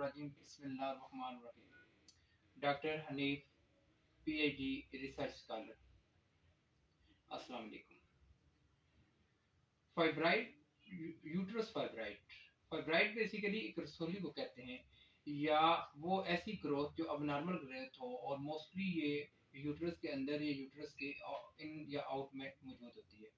Rajim. Bismillahirrahmanirrahim. Dr. Hanif, PhD research scholar. Assalamu alaikum. Fibroid, uterus fibroid, fibroid basically एक रसोली को कहते हैं या वो ऐसी ग्रोथ जो अब नॉर्मल ग्रोथ हो और मोस्टली ये यूट्रस के अंदर या यूट्रस के इन या आउट में मौजूद होती है।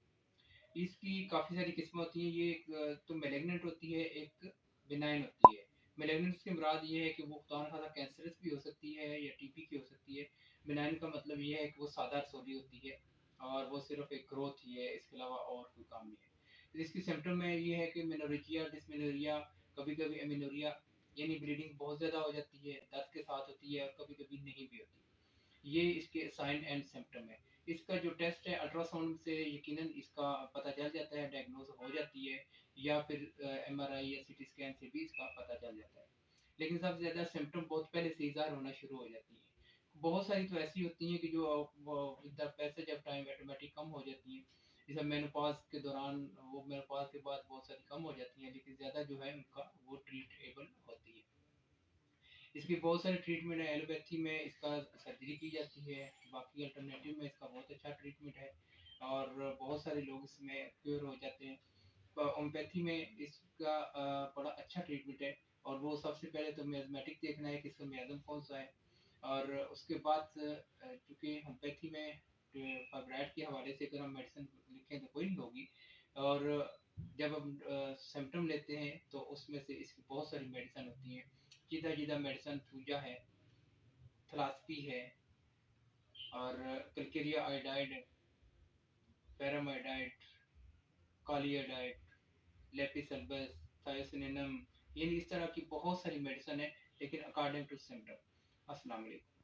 इसकी काफ़ी सारी किस्में होती हैं। ये एक तो मैलिग्नेंट होती है, एक बिनाइन होती है। मैलिग्नेंट की मुराद ये है कि वो खुदा न खासा कैंसरस भी हो सकती है या टीबी की हो सकती है। बिनाइन का मतलब ये है कि वो सादा रसोली होती है और वो सिर्फ एक ग्रोथ ही है, इसके अलावा और कोई काम नहीं है। इसकी सिम्टम में ये है कि मेनोरेजिया, डिस्मेनोरिया, कभी कभी एमिनोरिया यानी ब्लीडिंग बहुत ज़्यादा हो जाती है, दर्द के साथ होती है और कभी कभी नहीं भी होती। ये इसके साइन एंड सिम्टम है। इसका जो टेस्ट है अल्ट्रासाउंड से यकीनन इसका पता चल जाता है, डायग्नोज हो जाती है, या फिर एमआरआई या सीटी स्कैन से भी इसका पता चल जाता है। लेकिन सबसे ज़्यादा सिम्टम बहुत पहले से इज़हार होना शुरू हो जाती है। बहुत सारी तो ऐसी होती हैं कि जो with the passage of time automatic कम हो जाती हैं, जैसे मेनोपॉज के दौरान, वो मेनोपॉज के बाद बहुत सारी कम हो जाती हैं, लेकिन ज़्यादा जो है उनका वो ट्रीटेबल होती है। इसकी बहुत सारी ट्रीटमेंट है। एलोपैथी में इसका सर्जरी की जाती है, बाकी अल्टरनेटिव में इसका बहुत अच्छा ट्रीटमेंट है और बहुत सारे लोग इसमें क्योर हो जाते हैं। होम्योपैथी में इसका बड़ा अच्छा ट्रीटमेंट है और वो सबसे पहले तो मियाज़मेटिक देखना है कि इसका मियाज़म कौन सा है, और उसके बाद चूँकि होम्योपैथी में फाइब्राइड के हवाले से अगर हम मेडिसिन लिखें तो कोई नहीं होगी, और जब हम सिम्टम लेते हैं तो उसमें से इसकी बहुत सारी मेडिसिन होती हैं। सीधा सीधा मेडिसिन पूजा है, थलास्पी है, और कलकेरिया आयोडाइड है, पैरामाइडाइड, कॉलियाडाइड, लेपिसल्बस, थायोसिनिनम, यानी इस तरह की बहुत सारी मेडिसिन है, लेकिन अकॉर्डिंग टू सिम्टम। अस्सलाम वालेकुम।